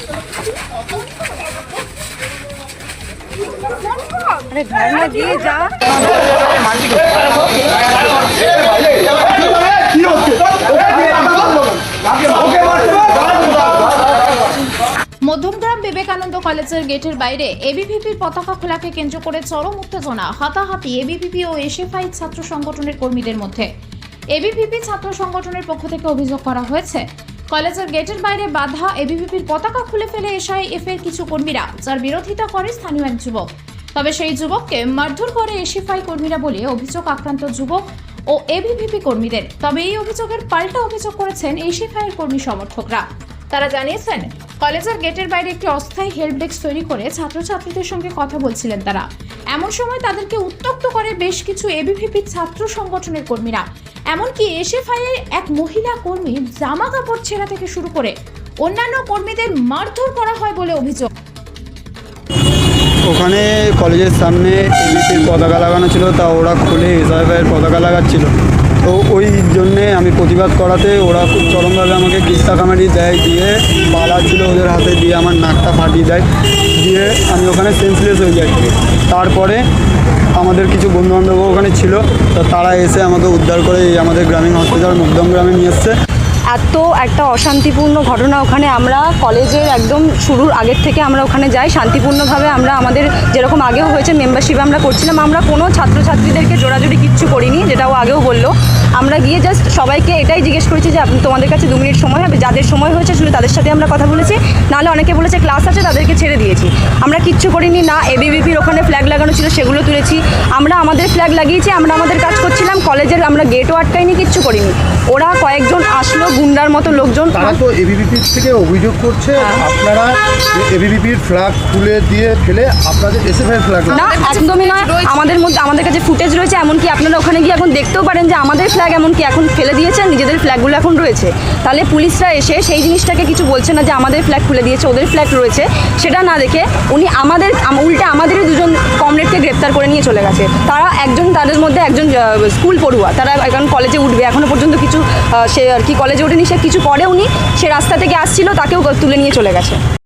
अरे घर में दिए जा মধ্যমগ্রাম বিবেকানন্দ কলেজের গেটের বাইরে এবিভিপির পতাকা খোলাকে কেন্দ্র করে চরম উত্তেজনা, হাতাহাতি এবিভিপি ও এসএফআই ছাত্র সংগঠনের কর্মীদের মধ্যে। এবিভিপি ছাত্র সংগঠনের পক্ষ থেকে অভিযোগ করা হয়েছে, কলেজের গেটের বাইরে বাধা এবিভিপির পতাকা খুলে ফেলে এসআইএফ এর কিছু কর্মীরা, যার বিরোধিতা করে স্থানীয় এক যুবক। তবে সেই যুবককে মারধর করে এসএফআই কর্মীরা বলে অভিযোগ আক্রান্ত যুবক ও এবিভিপি কর্মীদের। তবে এই অভিযোগের পাল্টা অভিযোগ করেছেন এসএফআই এর কর্মী সমর্থকরা। তারা জানিয়েছেন, কলেজের গেটের বাইরে একটি অস্থায়ী হেল্প ডেস্ক তৈরি করে ছাত্রছাত্রীদের সঙ্গে কথা বলছিলেন তারা। এমন সময় তাদেরকে উত্ত্যক্ত করে বেশ কিছু এবিভিপি ছাত্র সংগঠনের কর্মীরা। এমনকি এসএফআই এর এক মহিলা কর্মী জামা কাপড় ছেঁড়া থেকে শুরু করে অন্যান্য কর্মীদের মারধর করা হয় বলে অভিযোগ। ওখানে কলেজের সামনে এবিভিপির পতাকা লাগানো ছিল, তা ওরা খুলে এসআইএফআই এর পতাকা লাগাচ্ছিল। তো ওই জন্যে আমি প্রতিবাদ করাতে ওরা খুব চরমভাবে আমাকে কিস্তা কামারি দেয়, দিয়ে পালা ছিল ওদের হাতে, দিয়ে আমার নাকটা ফাটিয়ে দেয়, দিয়ে আমি ওখানে সেন্সলেস হয়ে যাই। তারপরে আমাদের কিছু বন্ধুবান্ধব ওখানে ছিল, তো তারা এসে আমাকে উদ্ধার করে এই আমাদের গ্রামীণ হসপিটাল মধ্যম গ্রামে নিয়ে এসছে। এত একটা অশান্তিপূর্ণ ঘটনা ওখানে, আমরা কলেজের একদম শুরুর আগের থেকে আমরা ওখানে যাই শান্তিপূর্ণভাবে। আমরা আমাদের যেরকম আগেও হয়েছে মেম্বারশিপ আমরা করছিলাম, আমরা কোনো ছাত্রছাত্রীদেরকে জোরাজুরি কিচ্ছু করিনি, যেটাও আগেও বললো। আমরা গিয়ে জাস্ট সবাইকে এটাই জিজ্ঞেস করেছি যে তোমাদের কাছে 2 মিনিট সময় হবে, যাদের সময় হয়েছে শুধু তাদের সাথে আমরা কথা বলেছি, নাহলে অনেকে বলেছে ক্লাস আছে তাদেরকে ছেড়ে দিয়েছি। আমরা কিচ্ছু করিনি, না এবিভিপির ওখানে ফ্ল্যাগ লাগানো ছিল সেগুলো তুলেছি, আমরা আমাদের ফ্ল্যাগ লাগিয়েছি, আমরা আমাদের কাজ করছিলাম। কলেজের আমরা গেটও আটকাইনি, কিচ্ছু করিনি। ওরা কয়েকজন আসলো গুন্ডার মতো লোকজন, তারা তো এবিভিপির থেকে অভিযোগ করছে আপনারা এবিভিপির ফ্ল্যাগ খুলে দিয়ে ফেলে আপনাদের এসএফআই ফ্ল্যাগ। না, একদমই নয়। আমাদের কাছে ফুটেজ রয়েছে, এমনকি আপনারা ওখানে গিয়ে এখন দেখতেও পারেন যে আমাদের ফ্ল্যাগ এমনকি এখন ফেলে দিয়েছে, নিজেদের ফ্ল্যাগগুলো এখন রয়েছে। তাহলে পুলিশরা এসে সেই জিনিসটাকে কিছু বলছে না যে আমাদের ফ্ল্যাগ খুলে দিয়েছে, ওদের ফ্ল্যাগ রয়েছে, সেটা না দেখে উনি উল্টে আমাদেরই 2জন কমরেডকে গ্রেপ্তার করে নিয়ে চলে গেছে। তাদের মধ্যে একজন স্কুল পড়ুয়া, তারা এখন কলেজে উঠবে, এখনও পর্যন্ত কিছু সে আর কি কলেজে ওঠেনি, সে কিছু পরে উনি সে রাস্তা থেকে আসছিল, তাকেও তুলে নিয়ে চলে গেছে।